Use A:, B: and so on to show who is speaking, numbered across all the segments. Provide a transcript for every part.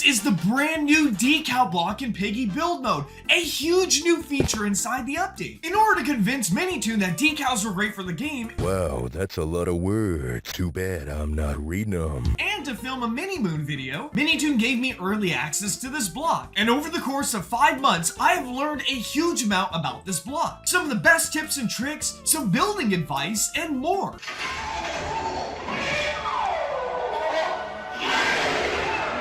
A: is the brand new decal block in Piggy build mode, a huge new feature inside the update. In order to convince Minitoon that decals were great for the game,
B: wow, that's a lot of words. Too bad I'm not reading them.
A: And to film a mini moon video, Minitoon gave me early access to this block. And over the course of 5 months, I have learned a huge amount about this block. Some of the best tips and tricks, some building advice, and more.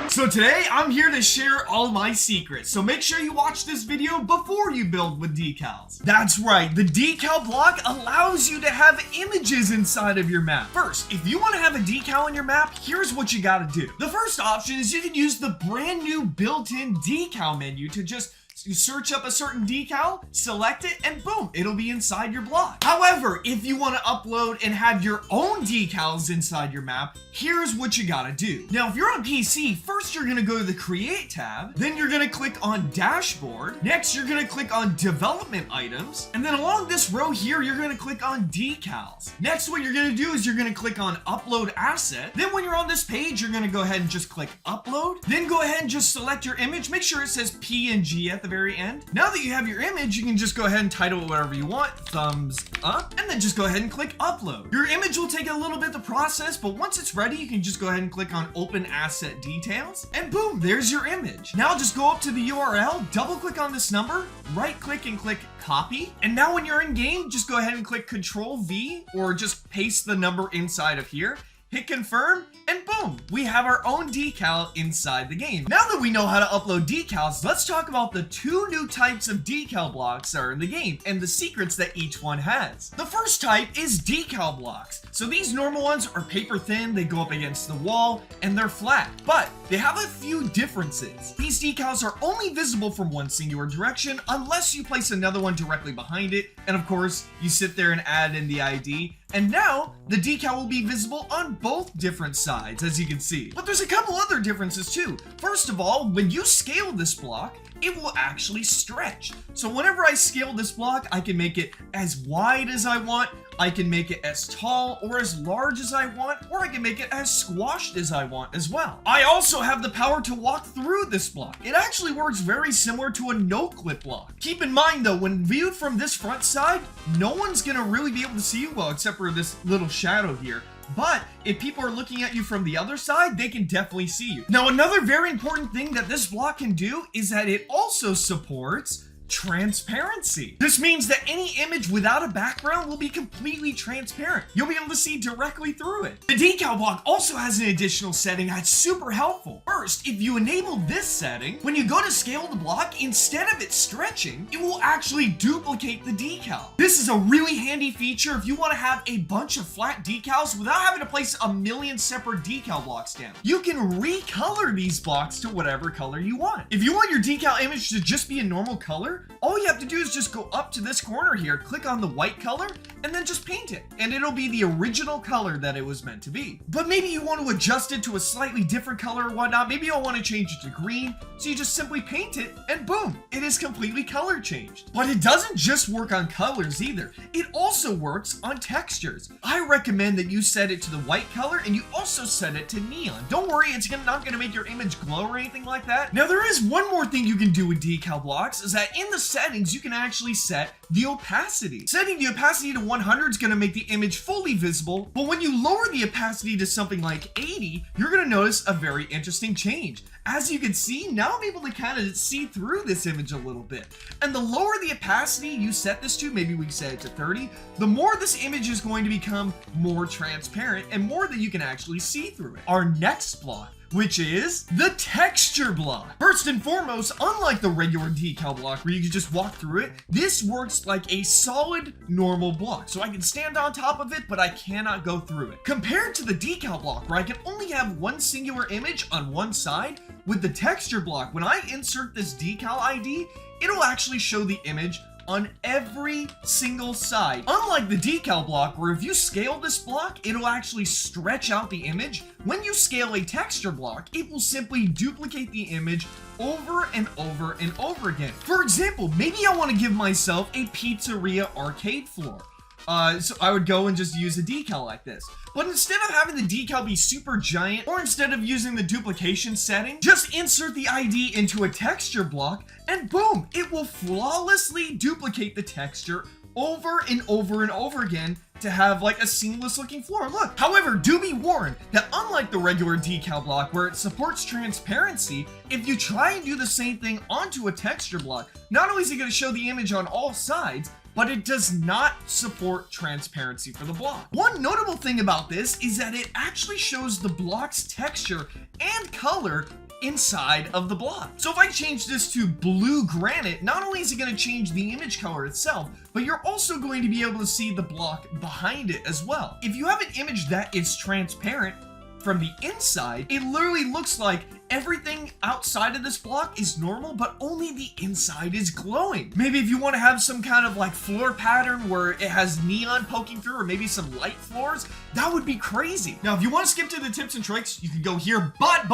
A: So today, I'm here to share all my secrets, so make sure you watch this video before you build with decals. That's right, the decal block allows you to have images inside of your map. First, if you want to have a decal in your map, here's what you gotta do. The first option is you can use the brand new built-in decal menu to just search up a certain decal, select it, and boom, it'll be inside your block. However, if you want to upload and have your own decals inside your map, here's what you gotta do. Now, if you're on PC, first you're gonna go to the Create tab, then you're gonna click on Dashboard, next you're gonna click on Development Items, and then along this row here, you're gonna click on Decals. Next, what you're gonna do is you're gonna click on Upload Asset, then when you're on this page, you're gonna go ahead and just click Upload, then go ahead and just select your image, make sure it says PNG at the very end. Now that you have your image, you can just go ahead and title it whatever you want, thumbs up, and then just go ahead and click upload. Your image will take a little bit to process, but once it's ready, you can just go ahead and click on open asset details, and boom, there's your image. Now just go up to the URL, double click on this number, right click and click copy, and now when you're in game, just go ahead and click Control V, or just paste the number inside of here, hit confirm, and boom, we have our own decal inside the game. Now that we know how to upload decals, let's talk about the 2 new types of decal blocks that are in the game and the secrets that each one has. The first type is decal blocks. So these normal ones are paper thin, they go up against the wall, and they're flat, but they have a few differences. These decals are only visible from one singular direction unless you place another one directly behind it, and of course, you sit there and add in the ID, and now the decal will be visible on both different sides, as you can see. But there's a couple other differences too. First of all, when you scale this block, it will actually stretch. So whenever I scale this block, I can make it as wide as I want, I can make it as tall or as large as I want, or I can make it as squashed as I want as well. I also have the power to walk through this block. It actually works very similar to a no-clip block. Keep in mind though, when viewed from this front side, no one's gonna really be able to see you well, except for this little shadow here. But if people are looking at you from the other side, they can definitely see you. Now, another very important thing that this block can do is that it also supports transparency. This means that any image without a background will be completely transparent. You'll be able to see directly through it. The decal block also has an additional setting that's super helpful. First, if you enable this setting, when you go to scale the block, instead of it stretching, it will actually duplicate the decal. This is a really handy feature if you want to have a bunch of flat decals without having to place a million separate decal blocks down. You can recolor these blocks to whatever color you want. If you want your decal image to just be a normal color, all you have to do is just go up to this corner here, click on the white color, and then just paint it. And it'll be the original color that it was meant to be. But maybe you want to adjust it to a slightly different color or whatnot. Maybe you'll want to change it to green. So you just simply paint it, and boom, it is completely color changed. But it doesn't just work on colors either. It also works on textures. I recommend that you set it to the white color, and you also set it to neon. Don't worry, it's not going to make your image glow or anything like that. Now, there is one more thing you can do with decal blocks, is that in the settings, you can actually set the opacity. Setting the opacity to 100 is going to make the image fully visible, but when you lower the opacity to something like 80, you're going to notice a very interesting change. As you can see, now I'm able to kind of see through this image a little bit. And the lower the opacity you set this to, maybe we set it to 30, the more this image is going to become more transparent and more that you can actually see through it. Our next block, which is the texture block. First and foremost, unlike the regular decal block where you can just walk through it, this works like a solid normal block. So I can stand on top of it, but I cannot go through it. Compared to the decal block where I can only have one singular image on one side, with the texture block, when I insert this decal ID, it'll actually show the image on every single side. Unlike the decal block, where if you scale this block, it'll actually stretch out the image. When you scale a texture block, it will simply duplicate the image over and over and over again. For example, maybe I want to give myself a pizzeria arcade floor. So I would go and just use a decal like this. But instead of having the decal be super giant, or instead of using the duplication setting, just insert the ID into a texture block, and boom, it will flawlessly duplicate the texture over and over and over again to have like a seamless looking floor. Look, however, do be warned that unlike the regular decal block where it supports transparency, if you try and do the same thing onto a texture block, not only is it going to show the image on all sides, but it does not support transparency for the block. One notable thing about this is that it actually shows the block's texture and color inside of the block. So if I change this to blue granite, not only is it going to change the image color itself, but you're also going to be able to see the block behind it as well. If you have an image that is transparent from the inside, it literally looks like everything outside of this block is normal, but only the inside is glowing. Maybe if you want to have some kind of like floor pattern where it has neon poking through, or maybe some light floors, that would be crazy. Now, if you want to skip to the tips and tricks, you can go here, but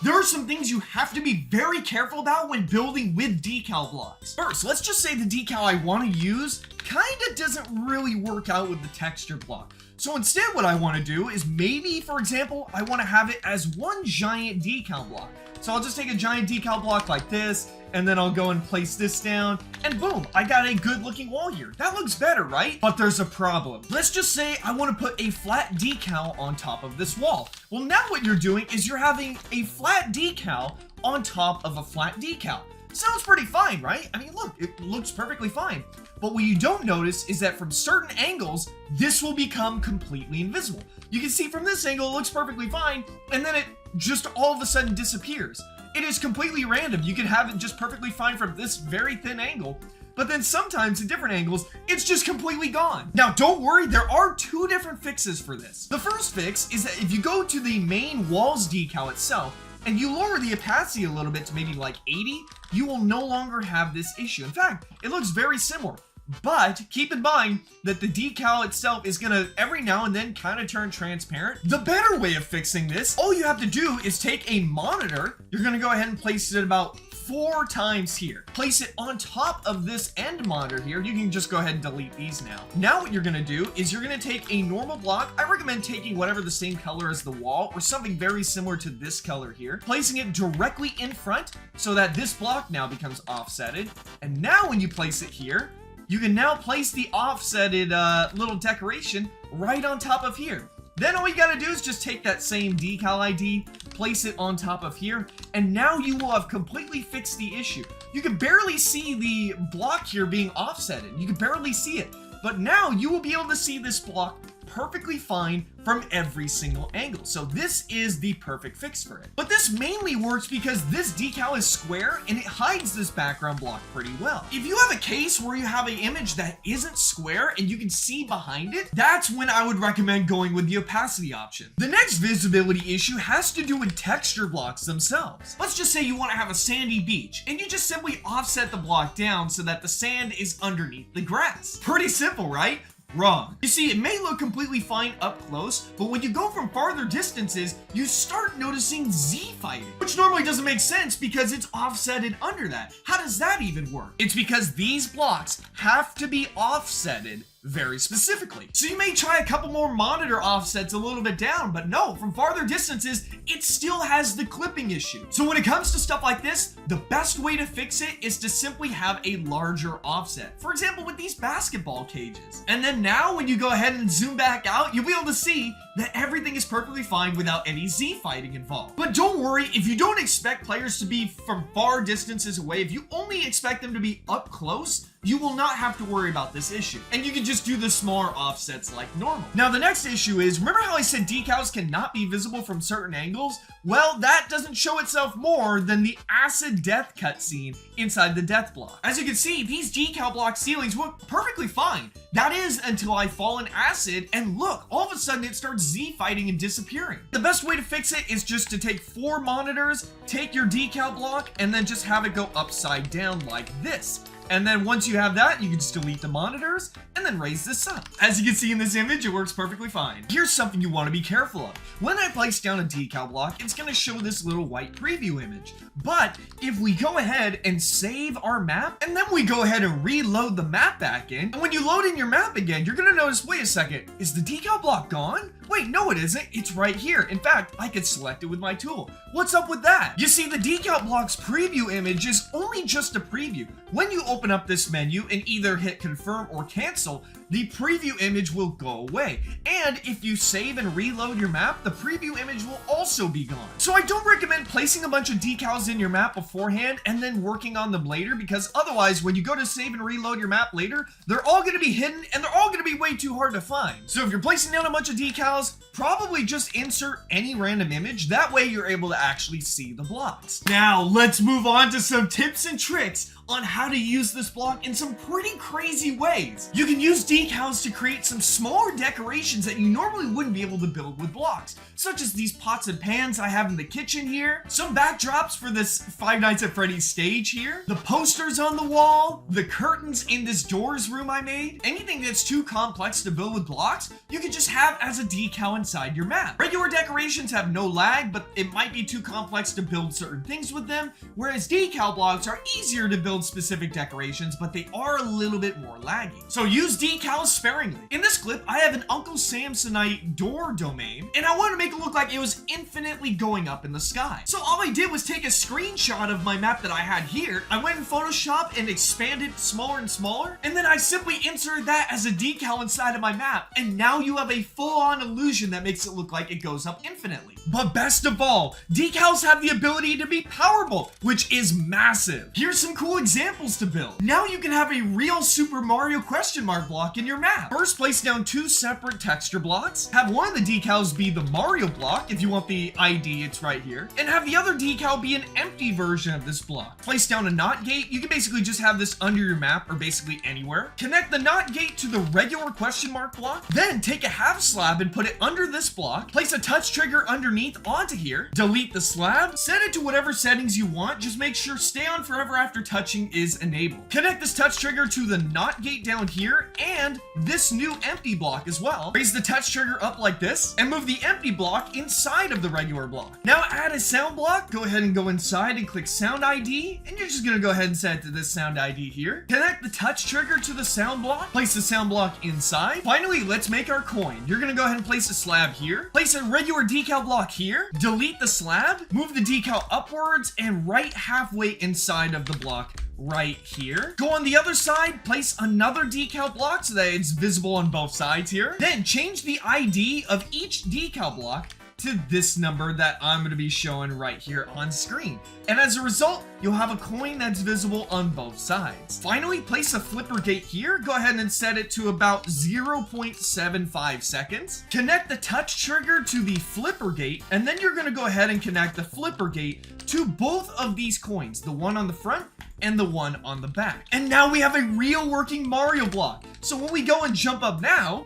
A: there are some things you have to be very careful about when building with decal blocks. First, let's just say the decal I want to use kinda doesn't really work out with the texture block. So instead what I want to do is maybe, for example, I want to have it as one giant decal block. So I'll just take a giant decal block like this, and then I'll go and place this down, and boom, I got a good looking wall here. That looks better, right? But there's a problem. Let's just say I want to put a flat decal on top of this wall. Well, now what you're doing is you're having a flat decal on top of a flat decal. Sounds pretty fine, right? I mean, look, it looks perfectly fine. But what you don't notice is that from certain angles, this will become completely invisible. You can see from this angle, it looks perfectly fine, and then it just all of a sudden disappears. It is completely random. You can have it just perfectly fine from this very thin angle, but then sometimes at different angles, it's just completely gone. Now, don't worry, there are two different fixes for this. The first fix is that if you go to the main walls decal itself, and you lower the opacity a little bit to maybe like 80, you will no longer have this issue. In fact, it looks very similar. But keep in mind that the decal itself is gonna every now and then kind of turn transparent. The better way of fixing this, all you have to do is take a monitor. You're gonna go ahead and place it about 4 times here. Place it on top of this end monitor here. You can just go ahead and delete these now. Now what you're gonna do is you're gonna take a normal block. I recommend taking whatever the same color as the wall, or something very similar to this color here, placing it directly in front so that this block now becomes offsetted. And now when you place it here, you can now place the offsetted little decoration right on top of here. Then all you gotta do is just take that same decal ID, place it on top of here, and now you will have completely fixed the issue. You can barely see the block here being offsetted. You can barely see it. But now you will be able to see this block perfectly fine from every single angle. So this is the perfect fix for it. But this mainly works because this decal is square and it hides this background block pretty well. If you have a case where you have an image that isn't square and you can see behind it, that's when I would recommend going with the opacity option. The next visibility issue has to do with texture blocks themselves. Let's just say you want to have a sandy beach and you just simply offset the block down so that the sand is underneath the grass. Pretty simple, right? Wrong. You see, it may look completely fine up close, but when you go from farther distances, you start noticing Z-fighting, which normally doesn't make sense because it's offsetted under that. How does that even work? It's because these blocks have to be offsetted very specifically. So you may try a couple more monitor offsets a little bit down, but no, from farther distances, it still has the clipping issue. So when it comes to stuff like this, the best way to fix it is to simply have a larger offset. For example, with these basketball cages. And then now when you go ahead and zoom back out, you'll be able to see that everything is perfectly fine without any Z-fighting involved. But don't worry, if you don't expect players to be from far distances away, if you only expect them to be up close, you will not have to worry about this issue. And you can just do the smaller offsets like normal. Now the next issue is, remember how I said decals cannot be visible from certain angles? Well, that doesn't show itself more than the acid death cutscene inside the death block. As you can see, these decal block ceilings look perfectly fine. That is until I fall in acid, and look, all of a sudden it starts Z-fighting and disappearing. The best way to fix it is just to take 4 monitors, take your decal block, and then just have it go upside down like this. And then once you have that, you can just delete the monitors and then raise this up. As you can see in this image, it works perfectly fine. Here's something you want to be careful of. When I place down a decal block, it's going to show this little white preview image. But if we go ahead and save our map, and then we go ahead and reload the map back in, and when you load in your map again, you're going to notice, wait a second, is the decal block gone? Wait, no it isn't. It's right here. In fact, I could select it with my tool. What's up with that? You see, the decal block's preview image is only just a preview. When you open up this menu and either hit confirm or cancel, the preview image will go away. And if you save and reload your map, the preview image will also be gone. So I don't recommend placing a bunch of decals in your map beforehand and then working on them later, because otherwise when you go to save and reload your map later, they're all going to be hidden and they're all going to be way too hard to find. So if you're placing down a bunch of decals, probably just insert any random image. That way you're able to actually see the blocks. Now let's move on to some tips and tricks on how to use this block in some pretty crazy ways. You can use decals to create some smaller decorations that you normally wouldn't be able to build with blocks, such as these pots and pans I have in the kitchen here, some backdrops for this Five Nights at Freddy's stage here, the posters on the wall, the curtains in this doors room I made. Anything that's too complex to build with blocks, you can just have as a decal inside your map. Regular decorations have no lag, but it might be too complex to build certain things with them, whereas decal blocks are easier to build specific decorations, but they are a little bit more laggy. So use decals sparingly. In this clip, I have an Uncle Samsonite door domain, and I wanted to make it look like it was infinitely going up in the sky. So all I did was take a screenshot of my map that I had here. I went in Photoshop and expanded smaller and smaller, and then I simply inserted that as a decal inside of my map, and now you have a full-on illusion that makes it look like it goes up infinitely. But best of all, decals have the ability to be powerful, which is massive. Here's some cool examples to build. Now you can have a real Super Mario question mark block in your map. First, place down two separate texture blocks. Have one of the decals be the Mario block. If you want the ID, it's right here. And have the other decal be an empty version of this block. Place down a NOT gate. You can basically just have this under your map or basically anywhere. Connect the NOT gate to the regular question mark block. Then take a half slab and put it under this block. Place a touch trigger underneath onto here. Delete the slab. Set it to whatever settings you want. Just make sure stay on forever after touching is enabled. Connect this touch trigger to the NOT gate down here and this new empty block as well. Raise the touch trigger up like this and move the empty block inside of the regular block. Now add a sound block. Go ahead and go inside and click sound ID, and you're just gonna go ahead and set it to this sound ID here. Connect the touch trigger to the sound block. Place the sound block inside. Finally, let's make our coin. You're gonna go ahead and place a slab here. Place a regular decal block here. Delete the slab. Move the decal upwards and right halfway inside of the block right here. Go on the other side, place another decal block so that it's visible on both sides here. Then change the ID of each decal block to this number that I'm going to be showing right here on screen. And as a result, you'll have a coin that's visible on both sides. Finally, place a flipper gate here. Go ahead and set it to about 0.75 seconds. Connect the touch trigger to the flipper gate, and then you're going to go ahead and connect the flipper gate to both of these coins, the one on the front and the one on the back. And now we have a real working Mario block. So when we go and jump up now,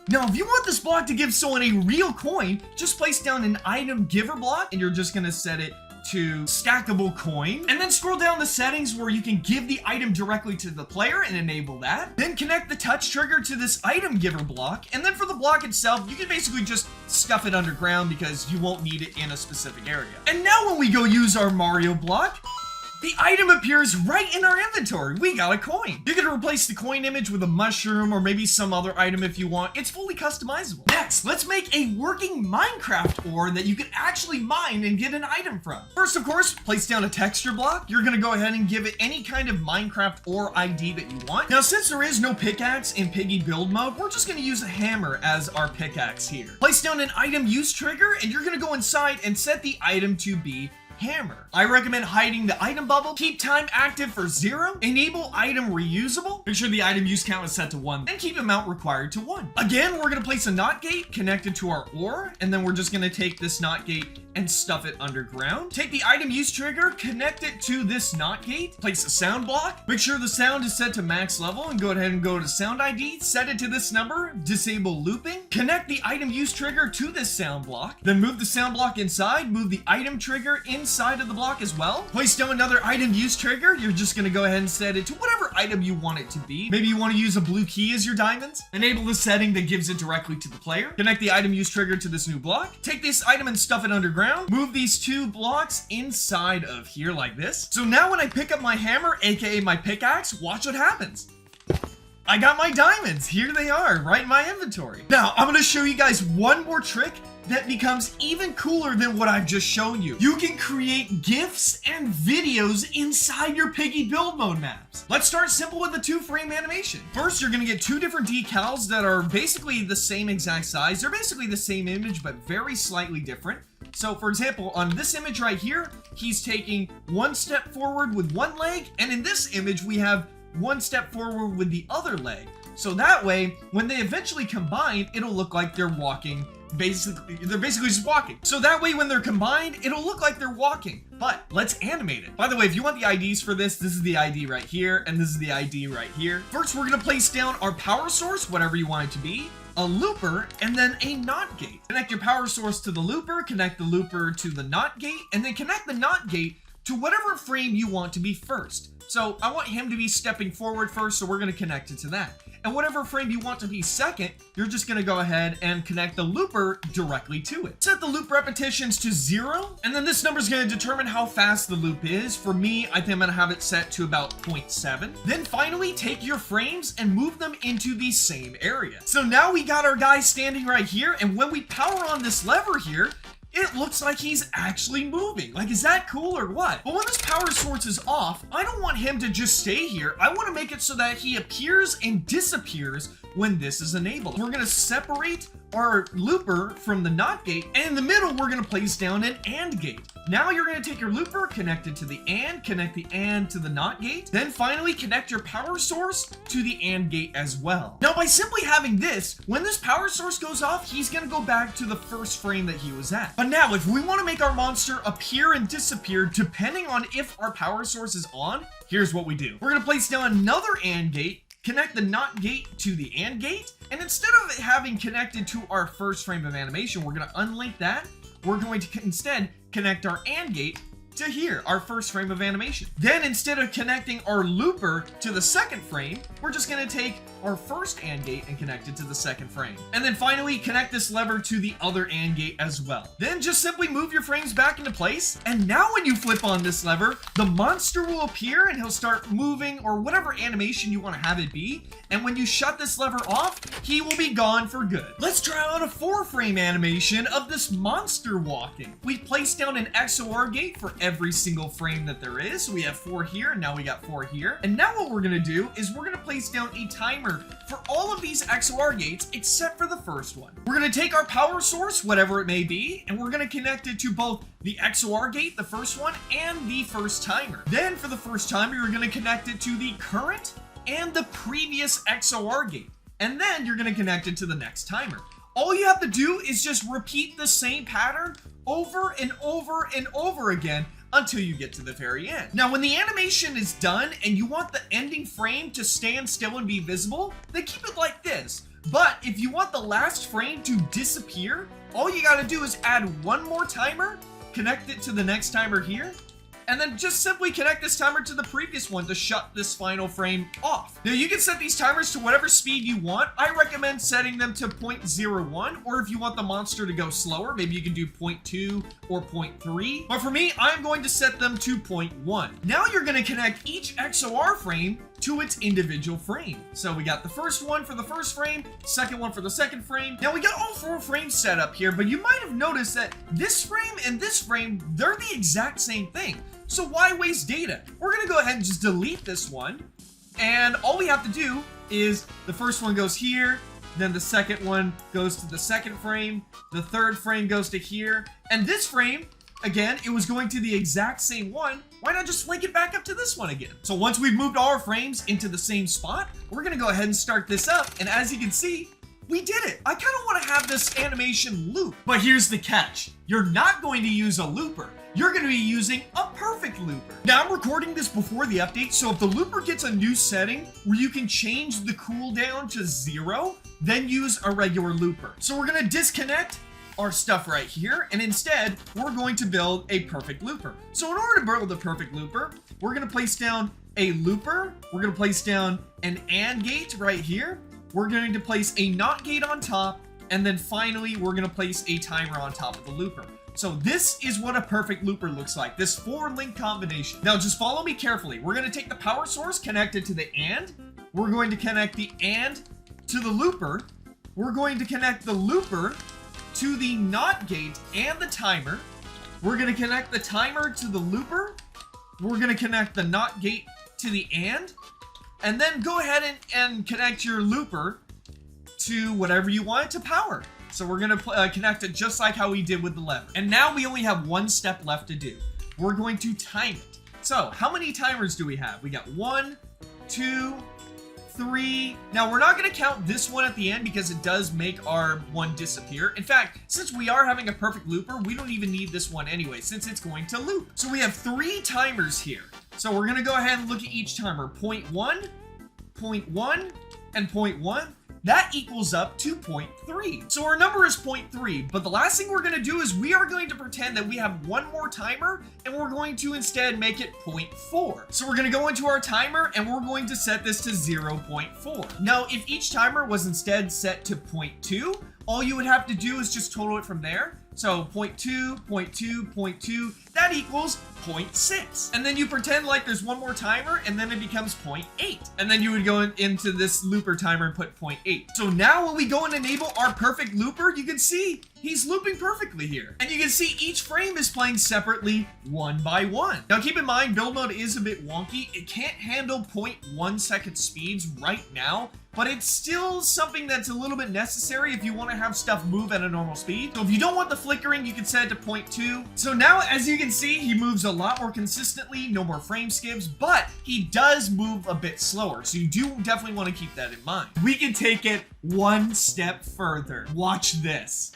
A: if you want this block to give someone a real coin, just place down an item giver block, and you're just gonna set it to stackable coin, and then scroll down the settings where you can give the item directly to the player and enable that. Then connect the touch trigger to this item giver block, and then for the block itself, you can basically just stuff it underground because you won't need it in a specific area. And now when we go use our Mario block, the item appears right in our inventory. We got a coin. You can replace the coin image with a mushroom or maybe some other item if you want. It's fully customizable. Next, let's make a working Minecraft ore that you can actually mine and get an item from. First, of course, place down a texture block. You're gonna go ahead and give it any kind of Minecraft ore ID that you want. Now, since there is no pickaxe in Piggy build mode, we're just gonna use a hammer as our pickaxe here. Place down an item use trigger, and you're gonna go inside and set the item to be hammer. I recommend hiding the item bubble, keep time active for 0, enable item reusable, make sure the item use count is set to 1, and keep amount required to 1. Again, we're gonna place a NOT gate connected to our ore, and then we're just gonna take this NOT gate and stuff it underground. Take the item use trigger, connect it to this NOT gate, place a sound block, make sure the sound is set to max level, and go ahead and go to sound ID, set it to this number, disable looping, connect the item use trigger to this sound block, then move the sound block inside, move the item trigger inside inside of the block as well. Place down another item use trigger. You're just gonna go ahead and set it to whatever item you want it to be. Maybe you want to use a blue key as your diamonds. Enable the setting that gives it directly to the player. Connect the item use trigger to this new block. Take this item and stuff it underground. Move these 2 blocks inside of here like this. So now when I pick up my hammer, aka my pickaxe, watch what happens. I got my diamonds. Here they are, right in my inventory. Now, I'm gonna show you guys one more trick that becomes even cooler than what I've just shown you. You can create GIFs and videos inside your Piggy build mode maps. Let's start simple with the 2-frame animation. First, you're gonna get 2 different decals that are basically the same exact size. They're basically the same image, but very slightly different. So for example, on this image right here, he's taking 1 step forward with 1 leg, and in this image, we have 1 step forward with the other leg. So that way, when they eventually combine, it'll look like they're walking. They're basically just walking. So that way, when they're combined, it'll look like they're walking. But let's animate it. By the way, if you want the IDs for this is the ID right here, and this is the ID right here. First, we're gonna place down our power source, whatever you want it to be, a looper, and then a NOT gate. Connect your power source to the looper, connect the looper to the NOT gate, and then connect the NOT gate to whatever frame you want to be first. So I want him to be stepping forward first, so we're gonna connect it to that. And whatever frame you want to be second, you're just gonna go ahead and connect the looper directly to it. Set the loop repetitions to 0, and then this number is gonna determine how fast the loop is. For me, I think I'm gonna have it set to about 0.7. Then finally, take your frames and move them into the same area. So now we got our guy standing right here, and when we power on this lever here, it looks like he's actually moving. Like, is that cool or what? But when this power source is off, I don't want him to just stay here. I want to make it so that he appears and disappears when this is enabled. We're gonna separate our looper from the NOT gate, and in the middle, we're gonna place down an AND gate. Now you're gonna take your looper, connect it to the AND, connect the AND to the NOT gate, then finally connect your power source to the AND gate as well. Now by simply having this, when this power source goes off, he's gonna go back to the first frame that he was at. But now if we wanna make our monster appear and disappear depending on if our power source is on, here's what we do. We're gonna place down another AND gate, connect the NOT gate to the AND gate, and instead of it having connected to our first frame of animation, we're gonna unlink that. We're going to instead connect our AND gate to here, our first frame of animation. Then instead of connecting our looper to the second frame, we're just gonna take our first AND gate and connect it to the second frame. And then finally connect this lever to the other AND gate as well. Then just simply move your frames back into place. And now when you flip on this lever, the monster will appear and he'll start moving or whatever animation you wanna have it be. And when you shut this lever off, he will be gone for good. Let's try out a 4-frame animation of this monster walking. We've placed down an XOR gate for every single frame that there is. So we have 4 here, and now we got 4 here. And now what we're gonna do is we're gonna place down a timer for all of these XOR gates except for the first one. We're gonna take our power source, whatever it may be, and we're gonna connect it to both the XOR gate, the first one, and the first timer. Then for the first timer, you're gonna connect it to the current and the previous XOR gate. And then you're gonna connect it to the next timer. All you have to do is just repeat the same pattern over and over and over again until you get to the very end. Now, when the animation is done and you want the ending frame to stand still and be visible, then keep it like this. But if you want the last frame to disappear, all you gotta do is add one more timer, connect it to the next timer here, and then just simply connect this timer to the previous one to shut this final frame off. Now you can set these timers to whatever speed you want. I recommend setting them to 0.01, or if you want the monster to go slower, maybe you can do 0.2 or 0.3. But for me, I'm going to set them to 0.1. Now you're gonna connect each XOR frame to its individual frame. So we got the first one for the first frame, second one for the second frame. Now we got all 4 frames set up here, but you might have noticed that this frame and this frame, they're the exact same thing. So why waste data? We're gonna go ahead and just delete this one. And all we have to do is the first one goes here, then the second one goes to the second frame, the third frame goes to here, and this frame, again, it was going to the exact same one. Why not just link it back up to this one again? So once we've moved all our frames into the same spot, we're gonna go ahead and start this up, and as you can see, we did it. I kind of want to have this animation loop, but here's the catch. You're not going to use a looper. You're going to be using a perfect looper. Now I'm recording this before the update, so if the looper gets a new setting where you can change the cooldown to 0, then use a regular looper. So we're going to disconnect our stuff right here, and instead, we're going to build a perfect looper. So in order to build a perfect looper, we're gonna place down a looper, we're gonna place down an AND gate right here, we're going to place a NOT gate on top, and then finally, we're gonna place a timer on top of the looper. So this is what a perfect looper looks like, this 4-link combination. Now just follow me carefully. We're gonna take the power source, connect it to the AND, we're going to connect the AND to the looper, we're going to connect the looper to the NOT gate and the timer, we're gonna connect the timer to the looper, we're gonna connect the NOT gate to the and then go ahead and connect your looper to whatever you want it to power. So we're gonna connect it just like how we did with the lever. And now we only have one step left to do. We're going to time it. So how many timers do we have? We got 1, 2, 3. Now we're not gonna count this one at the end because it does make our one disappear. In fact, since we are having a perfect looper, we don't even need this one anyway, since it's going to loop. So we have 3 timers here. So we're gonna go ahead and look at each timer. 0.1, 0.1, and 0.1. That equals up to 0.3. So our number is 0.3, but the last thing we're gonna do is we are going to pretend that we have one more timer and we're going to instead make it 0.4. So we're gonna go into our timer and we're going to set this to 0.4. Now, if each timer was instead set to 0.2, all you would have to do is just total it from there. So 0.2, 0.2, 0.2, that equals 0.6. And then you pretend like there's one more timer and then it becomes 0.8. And then you would go into this looper timer and put 0.8. So now when we go and enable our perfect looper, you can see he's looping perfectly here. And you can see each frame is playing separately one by one. Now keep in mind, build mode is a bit wonky. It can't handle 0.1 second speeds right now, but it's still something that's a little bit necessary if you want to have stuff move at a normal speed. So if you don't want the flickering, you can set it to 0.2. So now, as you can see, he moves a lot more consistently, no more frame skips, but he does move a bit slower. So you do definitely want to keep that in mind. We can take it one step further. Watch this.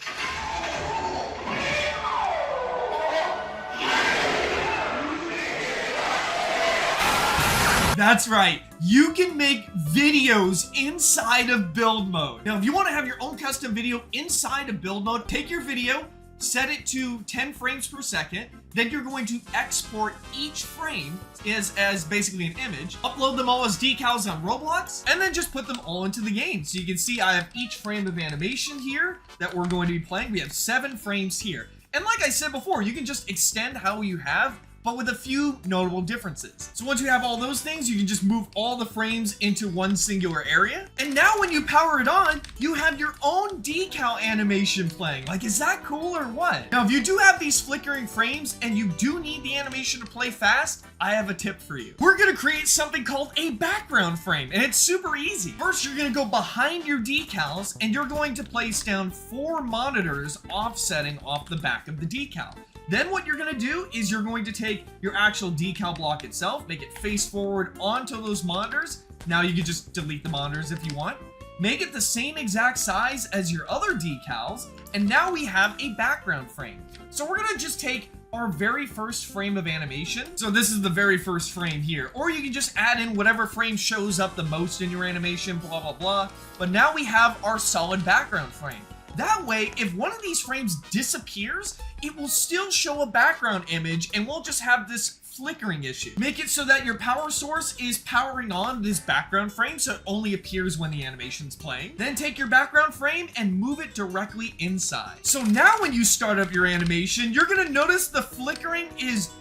A: That's right, you can make videos inside of build mode. Now, if you want to have your own custom video inside of build mode, take your video, set it to 10 frames per second, then you're going to export each frame as basically an image, upload them all as decals on Roblox, and then just put them all into the game. So you can see I have each frame of animation here that we're going to be playing. We have 7 frames here. And like I said before, you can just extend how you have, but with a few notable differences. So once you have all those things, you can just move all the frames into one singular area. And now when you power it on, you have your own decal animation playing. Like, is that cool or what? Now, if you do have these flickering frames and you do need the animation to play fast, I have a tip for you. We're gonna create something called a background frame, and it's super easy. First, you're gonna go behind your decals and you're going to place down 4 monitors offsetting off the back of the decal. Then what you're gonna do is you're going to take your actual decal block itself, make it face forward onto those monitors. Now you can just delete the monitors if you want. Make it the same exact size as your other decals, and now we have a background frame. So we're gonna just take our very first frame of animation. So this is the very first frame here. Or you can just add in whatever frame shows up the most in your animation, blah, blah, blah. But now we have our solid background frame. That way, if one of these frames disappears, it will still show a background image and we'll just have this flickering issue. Make it so that your power source is powering on this background frame so it only appears when the animation's playing. Then take your background frame and move it directly inside. So now when you start up your animation, you're gonna notice the flickering is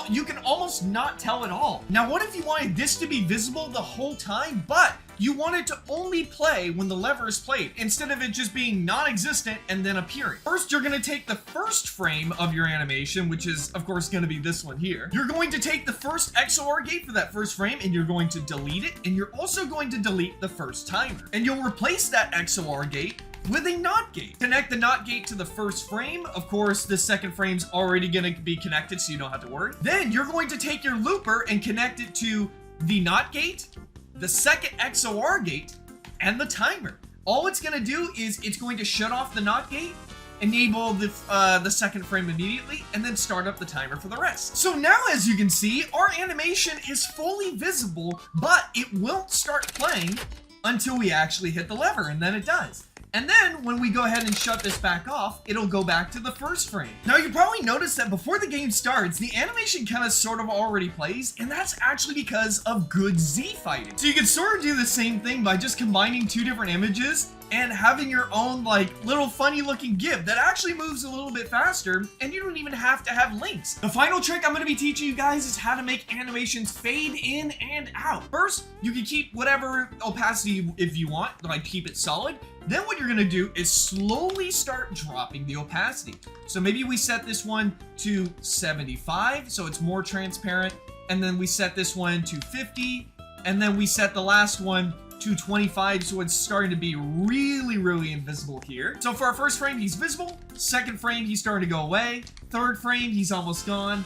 A: you can almost not tell at all. Now, what if you wanted this to be visible the whole time, but you want it to only play when the lever is played, instead of it just being non-existent and then appearing? First, you're gonna take the first frame of your animation, which is, of course, gonna be this one here. You're going to take the first XOR gate for that first frame, and you're going to delete it, and you're also going to delete the first timer. And you'll replace that XOR gate with a NOT gate. Connect the NOT gate to the first frame. Of course, the second frame's already gonna be connected, so you don't have to worry. Then you're going to take your looper and connect it to the NOT gate, the second XOR gate, and the timer. All it's gonna do is it's going to shut off the NOT gate, enable the second frame immediately, and then start up the timer for the rest. So now, as you can see, our animation is fully visible, but it won't start playing until we actually hit the lever, and then it does. And then when we go ahead and shut this back off, it'll go back to the first frame. Now you probably noticed that before the game starts, the animation kind of sort of already plays, and that's actually because of good Z fighting. So you can sort of do the same thing by just combining two different images and having your own like little funny looking GIF that actually moves a little bit faster, and you don't even have to have links. The final trick I'm going to be teaching you guys is how to make animations fade in and out. First, you can keep whatever opacity if you want, like keep it solid. Then what you're going to do is slowly start dropping the opacity. So maybe we set this one to 75 so it's more transparent, and then we set this one to 50, and then we set the last one to 25 so it's starting to be really invisible here. So for our first frame, he's visible. Second frame, he's starting to go away. Third frame, he's almost gone.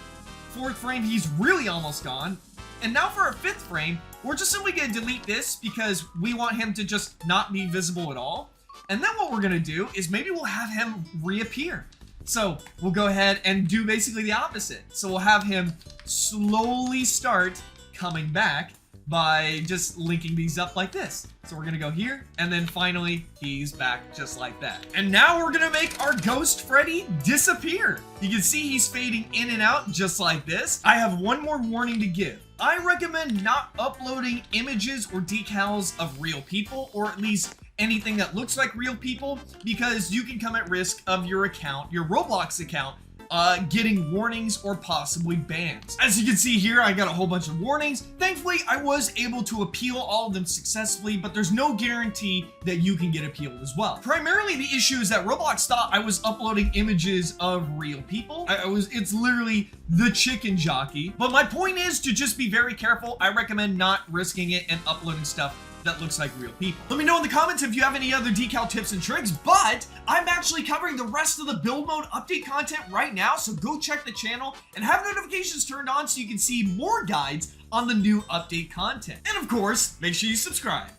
A: Fourth frame, he's really almost gone. And now for our fifth frame, we're just simply going to delete this because we want him to just not be visible at all. And then what we're going to do is maybe we'll have him reappear. So we'll go ahead and do basically the opposite. So we'll have him slowly start coming back by just linking these up like this. So we're gonna go here, and then finally, he's back just like that. And now we're gonna make our Ghost Freddy disappear. You can see he's fading in and out just like this. I have one more warning to give. I recommend not uploading images or decals of real people, or at least anything that looks like real people, because you can come at risk of your account, your Roblox account, getting warnings or possibly bans. As you can see here, I got a whole bunch of warnings. Thankfully, I was able to appeal all of them successfully, but there's no guarantee that you can get appealed as well. Primarily, the issue is that Roblox thought I was uploading images of real people. It's literally the chicken jockey. But my point is to just be very careful. I recommend not risking it and uploading stuff that looks like real people. Let me know in the comments if you have any other decal tips and tricks, but I'm actually covering the rest of the build mode update content right now, so go check the channel and have notifications turned on so you can see more guides on the new update content. And of course, make sure you subscribe.